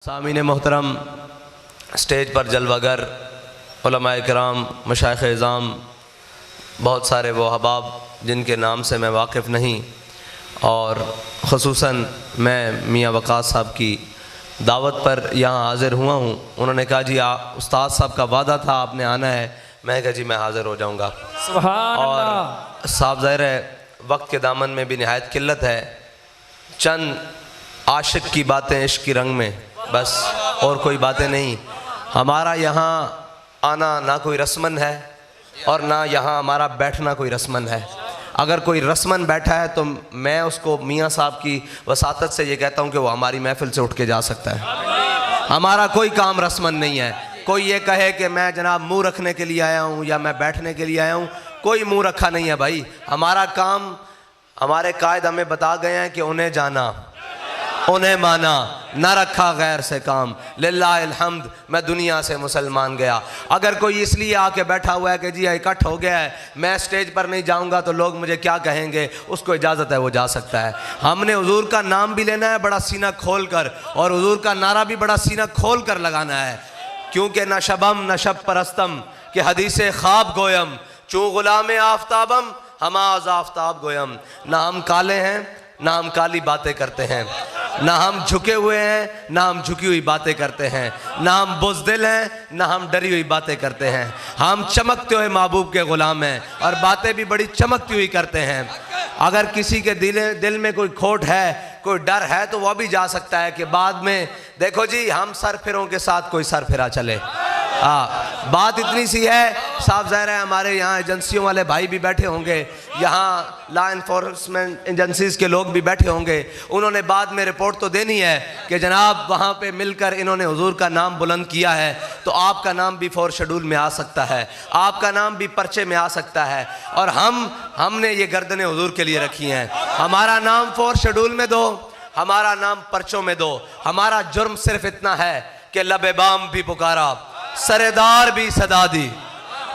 सामीन मोहतरम, स्टेज पर जलवागर उलमाए किराम, मशाइख़ इज़ाम, बहुत सारे वो अहबाब जिनके नाम से मैं वाकिफ़ नहीं, और ख़ुसूसन मैं मियाँ वक़ास साहब की दावत पर यहाँ हाज़िर हुआ हूँ। उन्होंने कहा जी उस्ताद साहब का वादा था आपने आना है। मैं कहा जी मैं हाज़िर हो जाऊँगा। और साहब ज़ाहिर है वक्त के दामन में भी नहायत किल्लत है, चंद आशिक की बातें इश्क की रंग में, बस और कोई बातें नहीं। हमारा यहाँ आना ना कोई रस्मन है और ना यहाँ हमारा बैठना कोई रस्मन है। अगर कोई रस्मन बैठा है तो मैं उसको मियाँ साहब की वसातत से ये कहता हूँ कि वो हमारी महफिल से उठ के जा सकता है। हमारा कोई काम रस्मन नहीं है। कोई ये कहे कि मैं जनाब मुँह रखने के लिए आया हूँ या मैं बैठने के लिए आया हूँ, कोई मुँह रखा नहीं है भाई। हमारा काम, हमारे कायद हमें बता गए हैं कि उन्हें जाना उन्हें माना, न रखा गैर से काम, लिल्लाहिल हम्द मैं दुनिया से मुसलमान गया। अगर कोई इसलिए आके बैठा हुआ है कि जी इकट्ठ हो गया है, मैं स्टेज पर नहीं जाऊंगा तो लोग मुझे क्या कहेंगे, उसको इजाज़त है, वो जा सकता है। हमने हुजूर का नाम भी लेना है बड़ा सीना खोल कर, और हुजूर का नारा भी बड़ा सीना खोल कर लगाना है, क्योंकि न शबम न शब परस्तम कि हदीस ख्वाब गोयम, चूँ गुलाम आफ्ताबम हमाज आफ्ताब गोयम। ना हम काले हैं ना हम काली बातें करते हैं, ना हम झुके हुए हैं ना हम झुकी हुई बातें करते हैं, ना हम बुज़दिल हैं ना हम डरी हुई बातें करते हैं। हम चमकते हुए महबूब के ग़ुलाम हैं और बातें भी बड़ी चमकती हुई करते हैं। अगर किसी के दिल में कोई खोट है, कोई डर है, तो वह भी जा सकता है कि बाद में देखो जी हम सरफिरों के साथ कोई सरफिरा चले। बात इतनी सी है, साफ ज़ाहिर है हमारे यहाँ एजेंसियों वाले भाई भी बैठे होंगे, यहाँ लॉ इन्फोर्समेंट एजेंसीज़ के लोग भी बैठे होंगे। उन्होंने बाद में रिपोर्ट तो देनी है कि जनाब वहाँ पे मिलकर इन्होंने हुजूर का नाम बुलंद किया है, तो आपका नाम भी 4 शेड्यूल में आ सकता है, आपका नाम भी पर्चे में आ सकता है। और हमने ये गर्दनें हुजूर के लिए रखी हैं। हमारा नाम 4 शेड्यूल में दो, हमारा नाम पर्चों में दो। हमारा जुर्म सिर्फ इतना है कि लबे बाम भी पुकारा, सरेदार भी सदा दी,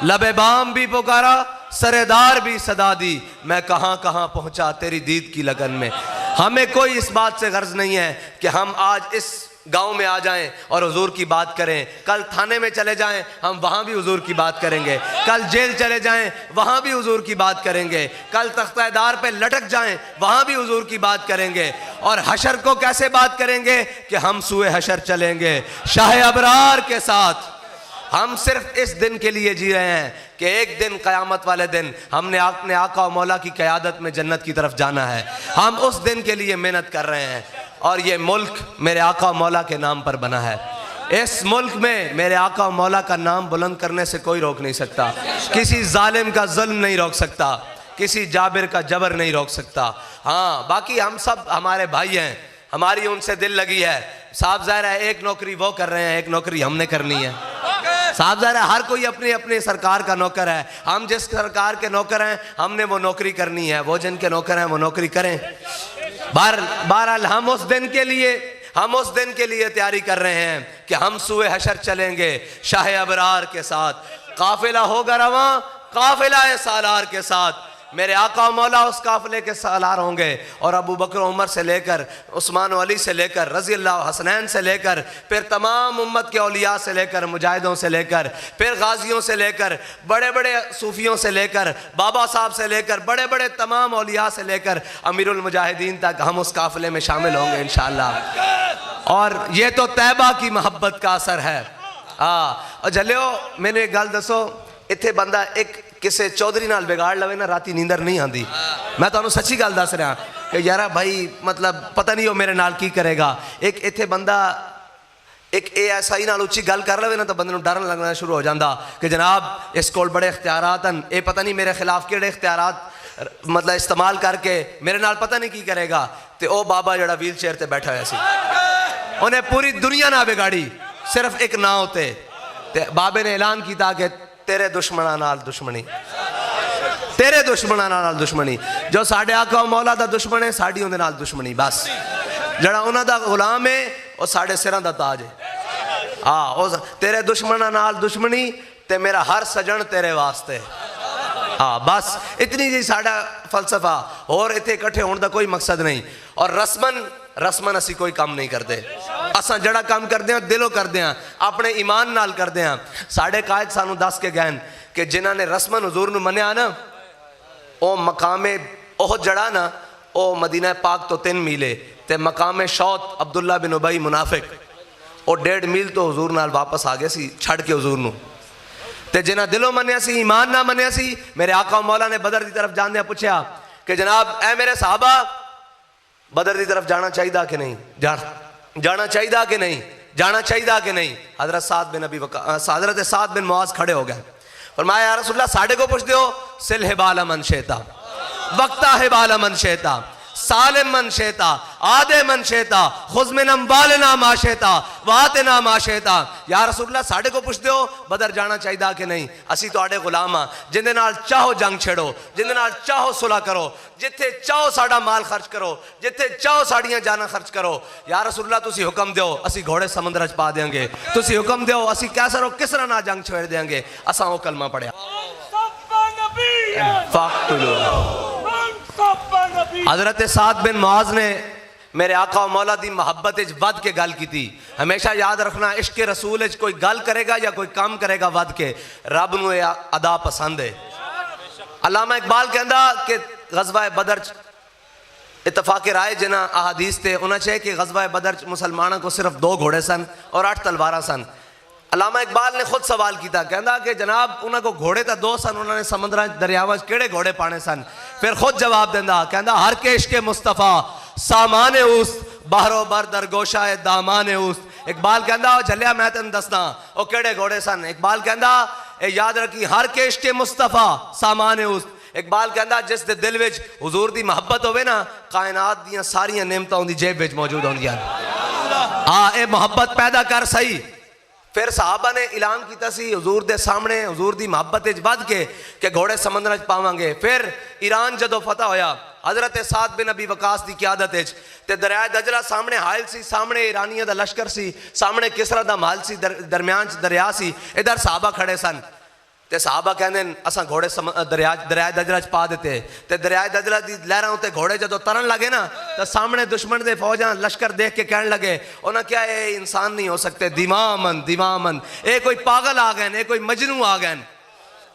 लबे बाम भी पुकारा, सरेदार भी सदा दी। मैं कहाँ कहाँ पहुँचा तेरी दीद की लगन में। हमें कोई इस बात से गर्ज नहीं है कि हम आज इस गांव में आ जाएं और हुजूर की बात करें, कल थाने में चले जाएं हम वहाँ भी हुजूर की बात करेंगे, कल जेल चले जाएं वहाँ भी हुजूर की बात करेंगे, कल तख्तेदार पे लटक जाएं वहाँ भी हुजूर की बात करेंगे। और हशर को कैसे बात करेंगे कि हम सुए हशर चलेंगे शाह अबरार के साथ। हम सिर्फ इस दिन के लिए जी रहे हैं कि एक दिन क़यामत वाले दिन हमने अपने आका और मौला की क़यादत में जन्नत की तरफ जाना है। हम उस दिन के लिए मेहनत कर रहे हैं और ये मुल्क मेरे आका और मौला के नाम पर बना है। इस मुल्क में मेरे आका और मौला का नाम बुलंद करने से कोई रोक नहीं सकता, किसी जालिम का जुल्म नहीं रोक सकता, किसी जाबिर का जबर नहीं रोक सकता। हाँ, बाकी हम सब हमारे भाई हैं, हमारी उनसे दिल लगी है। साहब ज़ाहिर है एक नौकरी वो कर रहे हैं, एक नौकरी हमने करनी है। साहब ज़ाहिर है हर कोई अपनी अपनी सरकार का नौकर है। हम जिस सरकार के नौकर हैं हमने वो नौकरी करनी है, वो जिनके नौकर हैं वो नौकरी करें। बहरहाल हम उस दिन के लिए तैयारी कर रहे हैं कि हम सुए हशर चलेंगे शाह अबरार के साथ। काफिला होगा रवां, काफिला सालार के साथ। मेरे आका मौला उस काफिले के सालार होंगे और अबू बकर उमर से लेकर उस्मान अली से लेकर रज़ी अल्लाह हसनैन से लेकर फिर तमाम उम्मत के औलिया से लेकर मुजाहिदों से लेकर फिर गाजियों से लेकर बड़े बड़े सूफियों से लेकर बाबा साहब से लेकर बड़े बड़े तमाम औलिया से लेकर अमीरुल मुजाहिदीन तक हम उस काफिले में शामिल होंगे इंशाअल्लाह। और ये तो तैबा की मोहब्बत का असर है। और जलियो मैंने एक गल दसो, इत्थे बंदा एक किसी चौधरी नाल बिगाड़ लवे ना राती नींदर नहीं आती। मैं तुहानू सच्ची गल दस रहा कि यार भाई मतलब पता नहीं वो मेरे नाल की करेगा। एक इत्थे बंदा एक ASI नाल उच्ची गल कर लवे ना तो बंदे नू डर लगना शुरू हो जाता कि जनाब इस कोल बड़े इख्तियारात हैं, ये पता नहीं मेरे खिलाफ किहड़े इख्तियारात मतलब इस्तेमाल करके मेरे नाल पता नहीं की करेगा। तो वह बाबा जड़ा व्हील चेयर से बैठा हुआ सी, उन्हें पूरी दुनिया ना बिगाड़ी सिर्फ एक नाव ते बाबे ने ऐलान किया कि तेरे दुश्मनां नाल दुश्मनी, तेरे दुश्मनां नाल दुश्मनी। जो साडे आका मौला दा दुश्मन है साडी उहदे नाल दुश्मनी। बस जड़ा उन्हां दा गुलाम है वो साडे सिरां दा ताज है। हाँ, तेरे दुश्मनां नाल दुश्मनी ते मेरा हर सजन तेरे वास्ते। हाँ, बस इतनी जी साडा फलसफा, और इत्थे इकट्ठे होने का कोई मकसद नहीं। और रस्मन असी कोई काम नहीं करते। असां जड़ा काम करते हैं दिलों करते हैं, अपने ईमान नाल करते हैं। साढ़े कायद सानू दस के गए कि जिन्हों ने रस्मन हजूर नूं मन्निया ना, वो मकामे ओह जड़ा ना वो मदीना पाक तो 3 मील है, ते मकामे शौत अब्दुल्ला बिन उबई मुनाफिक वो 1.5 मील तो हजूर नाल वापस आ गए सी छड़ के हजूर नूं। ते जिन्हें दिलों मन्निया सी, ईमान ना मन्निया सी, मेरे आका मौला ने बदर की तरफ जाने पूछा कि जनाब ए मेरे साहबा बदर की तरफ जाना चाहिए कि नहीं, जाना चाहिए कि नहीं, जाना चाहिए कि नहीं। हजरत साद बिन मुआज खड़े हो गए, फरमाया या रसूलल्लाह साढ़े को पूछ दो, सिल हिबाल मन शेता, वक्ता हिबाल मन शेता, सालिम मन शेता, आदे मन शेता, खुजमिन अम्बालना माशेता, वातना माशेता। या रसूलल्लाह साढ़े को पूछ दो बदर जाना चाहिए कि नहीं, असी तुहाडे गुलाम हाँ, जिंदे नाल चाहो जंग छेड़ो, जिंदे नाल चाहो सुलह करो, जिथे चाहो साडा माल खर्च करो, जिथे चाहो साड़ियां जाना खर्च करो। या रसूलल्लाह तुसी हुक्म दो, असी घोड़े समुद्र च पा देंगे, तुसी हुक्म दो, असी कैसर और किसरा ना जंग छेड़ देंगे। असा वो कलमा पढ़िया हजरत साद बिन मुआज ने मेरे आका मौला दी मोहब्बत वध के गल की थी। हमेशा याद रखना, इश्क रसूल कोई गल करेगा या कोई काम करेगा वध के, रब नूं अदा पसंद है। अल्लामा इकबाल कहंदा कि गज़वा बदर इतफाक़ राय जिन्हें अहादीस थे उन्हें चाहिए कि गज़वा बदर मुसलमानों को सिर्फ 2 घोड़े सन और 8 तलवारा सन। अल्लामा इकबाल ने खुद सवाल किया, कहता कि जनाब उन्होंने घोड़े तो 2 सन, उन्होंने समुद्र दरियावां केड़े घोड़े पाने सन। फिर खुद जवाब देंदा, कहता हर के इश्क मुस्तफ़ा सामाने उस बाहरो बर दरगोशा दामाने उस। इकबाल कहता झलिया मैं तेन दसना वो केड़े घोड़े सन। इकबाल कहता याद रखी हर के इश्क मुस्तफ़ा सामाने उस। इकबाल कहता जिस दे दिल विच हुजूर दी मोहब्बत होवे ना, कायनात दियां सारियां नेमतां उहदी जेब विच मौजूद होंदियां। हाँ ये मोहब्बत पैदा कर सही। फिर साहबा ने ऐलान किया सी हुजूर दे सामने, हुजूर दी मोहब्बत वध के घोड़े समुद्र च पावांगे। फिर ईरान जदों फतह होया हजरत साद बिन अबी वकास की क्यादत ते दरिया दजला सामने हायल सी, सामने ईरानियों का लश्कर सी, सामने किसरा दा महल सी, दरम्यान दरिया सी, इधर साहबा खड़े सन। ते साहबा कहंदे असां घोड़े दरिया दजला च पा दिते। ते दरिया दजला दी लहरां उत्ते घोड़े जदों तरन लगे ना, तो सामने दुश्मन दे फौजां लश्कर देख के कहन लगे उन्हें क्या ये इंसान नहीं हो सकते, दिमामन दिमामन, ये कोई पागल आ गए, ये कोई मजनू आ गए।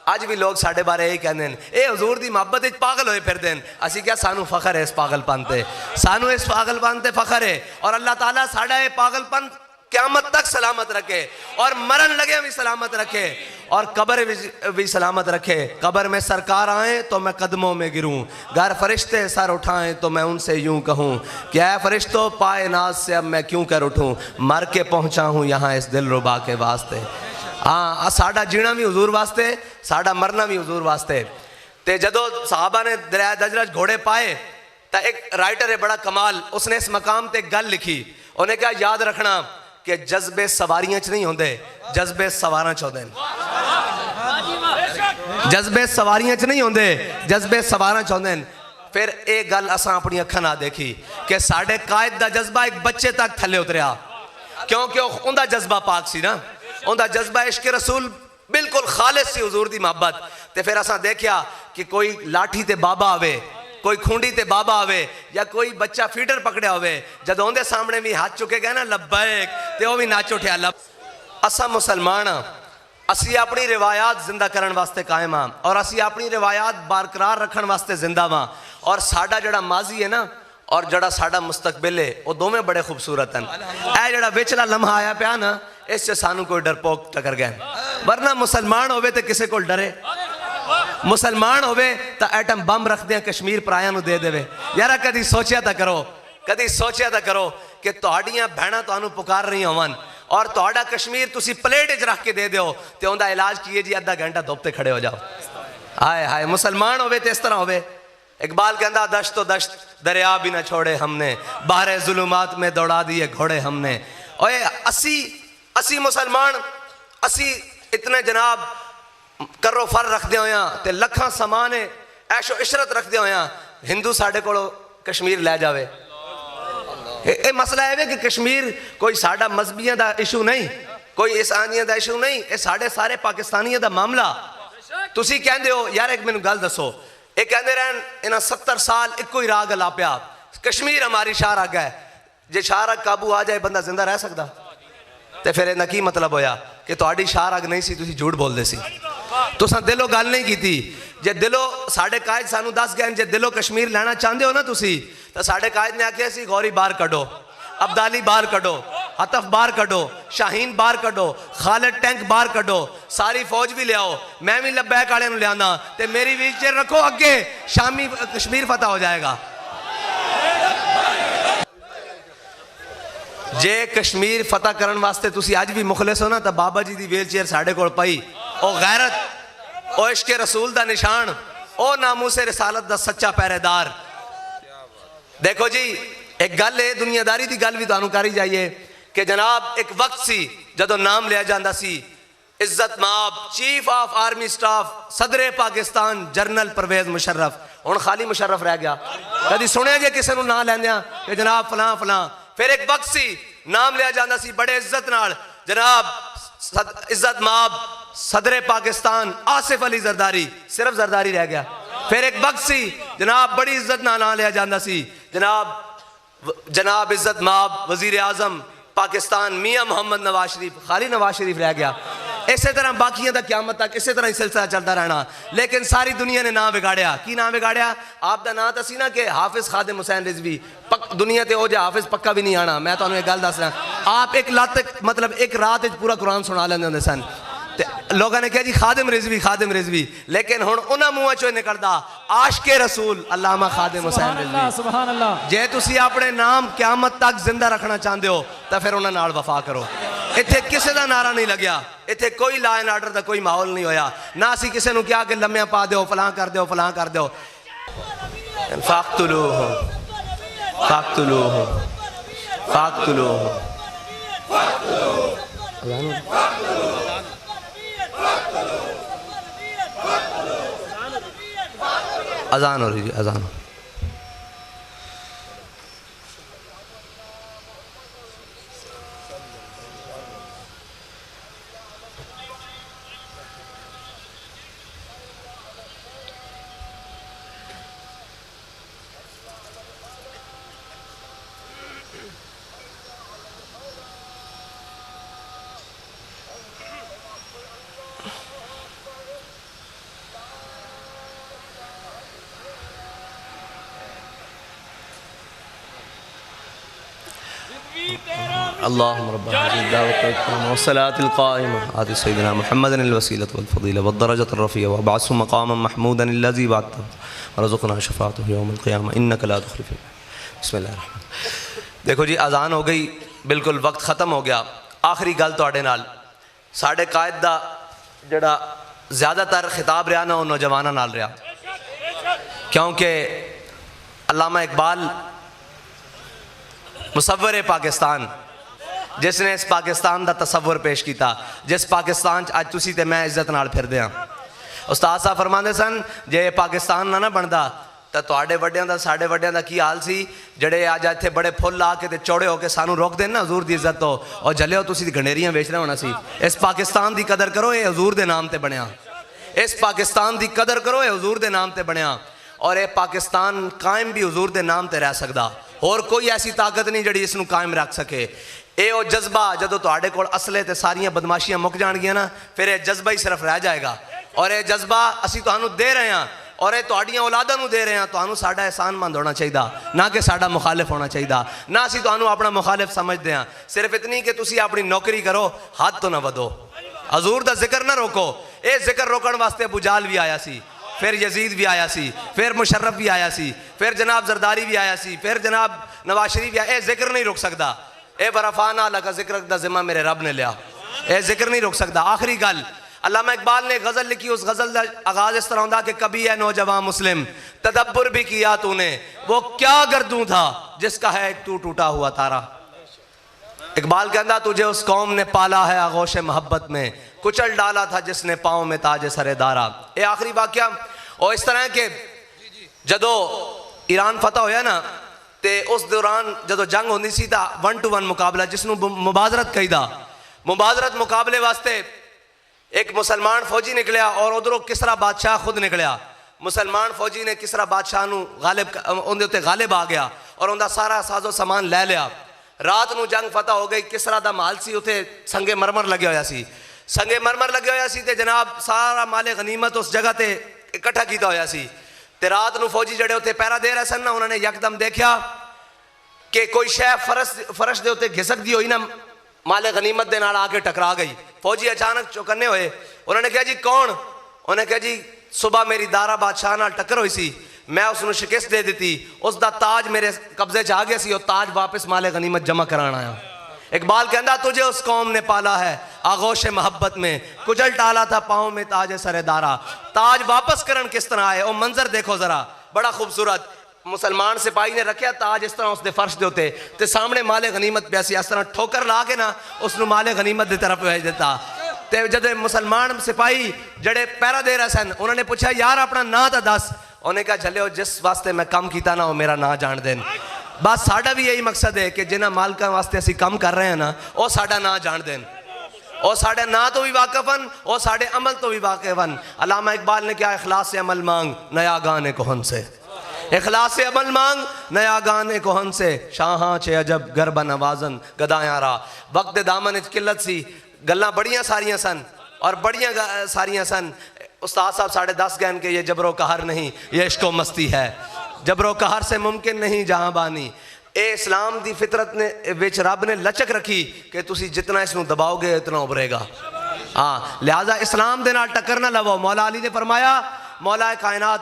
अज भी लोग साढ़े बारे यही कहते हैं ये हजूर की मोहब्बत पागल होए फिरते हैं। असी क्या सानू फखर है इस पागलपन से, सानू इस पागलपन से फखर है। और अल्लाह ताला साड़ा ये पागलपन क़यामत तक सलामत रखे और मरण लगे भी सलामत रखे और कब्र भी सलामत रखे। कब्र में सरकार आए तो मैं कदमों में गिरूं, घर फरिश्ते सर उठाएं तो मैं उनसे यूं कहूं क्या फरिश्तों पाए नाज से अब मैं क्यों कर उठूं, मर के पहुंचा हूं यहाँ इस दिल रुबा के वास्ते। हाँ साडा जीना भी हुजूर वास्ते, साडा मरना भी हुजूर वास्ते। ते जदों साहबा ने दरिया दजला घोड़े पाए तो एक राइटर है बड़ा कमाल, उसने इस मकाम ते गल लिखी। उन्हें क्या याद रखना कि जज्बे सवारियां च नहीं होंदे, जज्बे सवारां च होंदे। जज्बे सवारियां च नहीं होंदे, जज्बे सवारां च होंदे। फिर एक गल असां अपनी अखां नाल देखी कि साडे कायद दा जज्बा एक बच्चे तक थले उतरिया, क्योंकि उनका जज्बा पाक सी ना, उनका जज्बा इश्क रसूल बिल्कुल खालिस सी हुजूर दी मोहब्बत। ते फिर असां देखिया कि कोई लाठी ते बाबा आवे, कोई खूंडी ते बाबा आवे या कोई बच्चा फीडर पकड़िया होवे, जदों उनके सामने भी हाथ चुके गए ना लब्बैक ते वो भी नाच उठिया लब। असा मुसलमान असी अपनी रिवायात जिंदा करने वास्ते कायम हाँ और असी अपनी रिवायात बरकरार रखने वास्ते जिंदा वा। और साडा जड़ा माजी है ना और जड़ा साडा मुस्तकबिल है वो दोवें बड़े खूबसूरत हैं। ए जड़ा विचला लम्हा आया पिया ना इससे सानू कोई डरपोक टकर गए, वरना मुसलमान होवे तो किसी को डरे। मुसलमान होवे तो एटम बम रख दें कश्मीर पराया दे देवे। यार कदी सोचिया तो करो, कदी सोचिया तो करो कि तुहाड़ियां भैणां तुहानू पुकार रही होवन और तुहाड़ा कश्मीर तुसी प्लेट च रख के दे दो तो उनका इलाज किए जी आधा घंटा धुप ते खड़े हो जाओ। हाय हाय मुसलमान होवे तो इस तरह होवे। इकबाल कहता दश्त तो दश्त दरिया भी न छोड़े हमने, बाहर जुलुमात में दौड़ा दिए घोड़े हमने। और असी मुसलमान असी इतने जनाब करो फर रखते होया ते लखां समान ऐशो इशरत रखते होया हिंदू साढ़े को कश्मीर लै जावे। ये मसला है कि कश्मीर कोई साडा मजहबियां दा इशू नहीं, कोई ईसानियां दा इशू नहीं, ये साढ़े सारे पाकिस्तानियों दा मामला। तुसी कहंदे हो यार एक मैनू गल दसो, ये कहते रहन इन्हें 70 साल एको ही राग लाप्या कश्मीर हमारी शाह राग है, जे शाह अग काबू आ जाए बंदा जिंदा रह सकता? तो फिर इहदा की मतलब होया कि तुहाडी शाह अग नहीं सी, तुसीं झूठ बोलदे सी, तुसां दिलों गल नहीं की। जे दिलों साडे कायद सानू दस गए जे दिलों कश्मीर लैना चाहते हो ना तुसीं, तो साडे कायद ने आख्या सी गौरी बाहर कढो, अब्दाली बाहर कढो, हतफ बाहर कढो, शाहीन बाहर कढो, खालिद टैंक बाहर कढो, सारी फौज भी लियाओ, मैं भी लब्बैक वाले लियाना, ते मेरी व्हीलचेयर रखो अगे, शामी कश्मीर फतह हो जाएगा। जे कश्मीर फतह करने वास्ते तुसी अज भी मुखलिस हो ना, तो बाबा जी की व्हीलचेयर साढ़े कोल पई, ओ गैरत, ओ इश्क रसूल का निशान, ओ नामूसे रिसालत का सच्चा पहरेदार। देखो जी एक गल है, दुनियादारी की गल भी तुहानू करी जाइए कि जनाब एक वक्त सी जदों नाम लिया जाता सी, इज्जत माब चीफ ऑफ आर्मी स्टाफ सदरे पाकिस्तान जनरल परवेज मुशर्रफ, हुण खाली मुशर्रफ रह गया। कभी सुनिया जे किसी को ना लैंदिया कि जनाब फलां फलां? फिर एक वक्त सी नाम लिया जाता सी बड़े इज्जत नाल, जनाब इज्जत माब सदरे पाकिस्तान आसिफ अली जरदारी, सिर्फ जरदारी रह गया। फिर एक वक्त सी जनाब बड़ी इज्जत नाल नाम लिया जाता सी, जनाब इज्जत माब वजीर आजम पाकिस्तान मियाँ मोहम्मद नवाज शरीफ, खाली नवाज शरीफ रह गया। इसी तरह बाकियों का क्यामत तक इसी तरह ही सिलसिला चलता रहना। लेकिन सारी दुनिया ने नाम बिगाड़िया। की नाम बिगाड़िया? आपका नाम तो सी ना कि हाफिज खादिम हुसैन रिजवी, दुनिया ते हो जा हाफिज पक्का भी नहीं आना। मैं तुम्हें एक गल दस रहा, आप एक लत मतलब एक रात पूरा कुरान सुना लेंदे होंदे सन, लोगों ने कहा जी खादिम रिजवी, खादिम रिजवी, लेकिन हुण उन्हां मूहां चों निकलदा आशिके रसूल अल्लामा खादिम हुसैन रिजवी। सुभान अल्लाह। जे तुसी अपने नाम क्यामत तक जिंदा रखना चाहते हो तो फिर उन्हां नाल वफा करो। इत्थे किसी का नारा नहीं लग्या, इत्थे कोई लॉ एंड ऑर्डर का कोई माहौल नहीं होया, ना असीं किसी नूं कहा कि लम्मिया पा दो, फलां कर दो, फलां कर दो। फाक़तुलूहु फाक़तुलूहु फाक़तुलूहु। अजान हो रही है, अजान। अल्लाहुम्मा रब्बना हाज़िहि दावत व सलातिल क़ाइमा आति सय्यिदिना मुहम्मदिन अल वसीलत वल फ़ज़ीला व दरजत रफ़िया व बअसहु मक़ामन महमूदन अल्लज़ी वअदतहु वरज़ुक़ना शफ़ाअतहु यौमल क़ियामा इन्नका ला तुख़्लिफ़ुल मिअद। बिस्मिल्लाहिर्रहमानिर्रहीम। देखो जी अज़ान हो गई, बिल्कुल वक्त ख़त्म हो गया। आखिरी गल तुहाडे नाल, साडे कायद दा जिहड़ा ज़्यादातर खिताब रहा ना वो नौजवानों नाल रहा, क्योंकि अल्लामा इकबाल मुसव्विर पाकिस्तान जिसने इस पाकिस्तान का तसव्वुर पेश किया, जिस पाकिस्तान अज तुसी ते मैं इज्जत नाल फिरदे हां। उस्ताद साहब फरमाते सन जे पाकिस्तान ना बनता तो तुहाडे वड्डियां दा साडे वड्डियां दा की हाल सी, जेड़े अज इत्थे बड़े फुल ला के ते चौड़े होके सानू रोक देन ना हजूर दी इज्जत तो, और जलियो तुसी गंडेरियां बेच रहे होना सी। इस पाकिस्तान की कदर करो, ये हजूर दे नाम ते बनया। इस पाकिस्तान की कदर करो, ये हजूर दे नाम ते बनया, और ये पाकिस्तान कायम भी हजूर दे नाम ते रह सकदा। और कोई ऐसी ताकत नहीं जिहड़ी इसनूं कायम रख सके। ये वो जज्बा जदों तुहाडे कोल असले ते सारियां बदमाशियां मुक जाणगियां ना, फिर ये जज्बा ही सिर्फ रह जाएगा। और ये जज्बा असीं तुहानूं दे रहे हैं, और ये तुहाडीआं औलादां नूं दे रहे हैं। तुहानूं साडा एहसानमंद होना चाहिए, ना कि साडा मुखालिफ होना चाहिए। ना असीं तुहानूं अपना मुखालिफ समझदे हां। सिर्फ इतनी कि तुसीं अपनी नौकरी करो, हद तो ना वधो, हजूर दा जिक्र ना रोको। ये जिक्र रोकण वास्ते अबू जाहल भी आया सी, फिर यजीद भी आया सी, फिर मुशर्रफ भी आया सी, फिर जनाब जरदारी भी आया सी, फिर जनाब नवाज शरीफ भी आया। ये जिक्र नहीं रोक सकता। ए बरफाना लगा जिक्र दा जिम्मा मेरे रब ने लिया, ये जिक्र नहीं रोक सकता। आखिरी गल, अल्लामा इकबाल ने गज़ल लिखी, उस गज़ल का आगाज़ इस तरह होता कि कभी है नौजवान मुस्लिम तदब्बुर भी किया तूने, वो क्या गर्दू था जिसका है एक तू टूटा हुआ तारा। इकबाल कहता तुझे उस कौम ने पाला है आगोश मोहब्बत में, कुचल डाला था जिसने पाँव में ताजे सरेदारा। ये आखिरी वाक़या। और इस तरह के जदों ईरान फतह होया ना, तो उस दौरान जदों जंग होंदी सी तां 1 to 1 मुकाबला, जिसनों मुबाजरत कहीदा, मुबाजरत मुकाबले वास्ते एक मुसलमान फौजी निकलिया और उधरों किसरा बादशाह खुद निकलिया। मुसलमान फौजी ने किसरा बादशाह नूं गालिब उहदे उत्ते गालिब आ गया और उनका सारा साजो समान लै लिया। रात ਨੂੰ जंग फतह हो गई। किसरा दा माल सी उत्थे संगे मरमर लगे होया सी, संगे मरमर लगे होया सी ते जनाब सारा माले गनीमत उस जगह ते इकट्ठा किया होया सी। ते रात ਨੂੰ फौजी जड़े उत्थे पहरा दे रहे सन ना, उन्होंने यकदम देखा कि कोई शह फरश दे उत्ते घिसकदी हुई ना माले गनीमत दे नाल आके टकरा गई। फौजी अचानक चौकन्ने होए, उन्होंने कहा जी कौन? उन्हें कहा जी सुबह मेरी दारा बादशाह नाल टक्कर हुई सी, मैं उसनू शिकस्त दे दी, उसका ताज मेरे कब्जे च आ गया सी, और ताज वापस माले गनीमत जमा कराना आया। इकबाल कहता तुझे उस कौम ने पाला है आगोश मोहब्बत में, कुचल टाला था पाँव में ताज सरदारा। ताज वापस करन किस तरह आए, वो मंजर देखो जरा, बड़ा खूबसूरत। मुसलमान सिपाही ने रखा ताज इस तरह उसके फर्श के उत्ते ते सामने माले गनीमत प्यासी, इस तरह ठोकर ला के ना उसनू माले गनीमत की तरफ भेज देता। ते जब मुसलमान सिपाही जड़े पहरा दे रहे सन, उन्होंने पूछा यार अपना ना तो दस। उन्हें कहा झल्यो जिस वास्ते मैं कम किया ना वो मेरा ना जान देन। बस साडा भी यही मकसद है कि जिन्होंने मालकों वास्ते असी कम कर रहे हैं ना, वो साडा ना जान देन, वो साडे ना तो भी वाकफन, वो साडे अमल तो भी वाकफन। अल्लामा इकबाल ने क्या इखलास से अमल मांग नया गाने कोहन से, इखलास से अमल मांग नया गाने कोहन से, शाहां चे अजब गरबा नवाजन गदायारा। वक्त दामन किल्लत सी, गल्लां बड़ियां सारियां सन और बड़ियां सारियां सन। उस्ताद साहब 10:30 गहन के ये जबरो कहर नहीं ये इश्को मस्ती है, जबरो कहर से मुमकिन नहीं जहां बानी। ए इस्लाम दी फितरत ने विच रब ने लचक रखी कि तुसी जितना इसनू दबाओगे उतना उभरेगा। हाँ, लिहाजा इस्लाम दे नाल टक्कर ना लवो। मौला अली ने फरमाया, मौला कायनात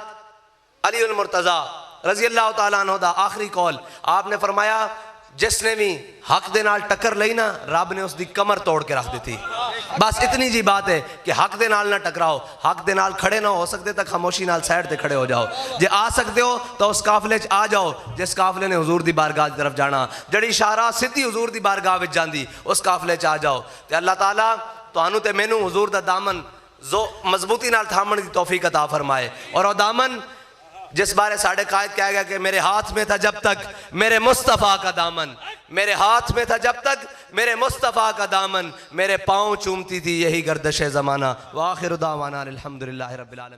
अली उल मुर्तज़ा रजी अल्लाह तआला अन्हु दा आखिरी कौल, आपने फरमाया जिसने भी हक दे नाल टक्कर लई ना, रब ने उसकी कमर तोड़ के रख दी थी। बस इतनी जी बात है कि हक दे नाल ना टकराओ, हक दे नाल खड़े ना हो सकते तो खामोशी नाल साइड ते खड़े हो जाओ। जे आ सकते हो तो उस काफले च आ जाओ जिस काफले ने हुजूर दी बारगाह की तरफ जाना, जड़ी इशारा सीधी हुजूर दी बारगाह विच जांदी, उस काफले च आ जाओ। ते अल्लाह ताला तुहानू ते मैनू हुजूर दा दामन जो मजबूती नाल थामण की तौफीक अता फरमाए। और वो दामन जिस बारे साढ़े कायद कहा गया कि मेरे हाथ में था जब तक मेरे मुस्तफ़ा का दामन, मेरे हाथ में था जब तक मेरे मुस्तफ़ा का दामन, मेरे पाँव चूमती थी यही गर्दश ज़माना। व आखिर दावाना अल्हम्दुलिल्लाहि रब्बिल आलमीन।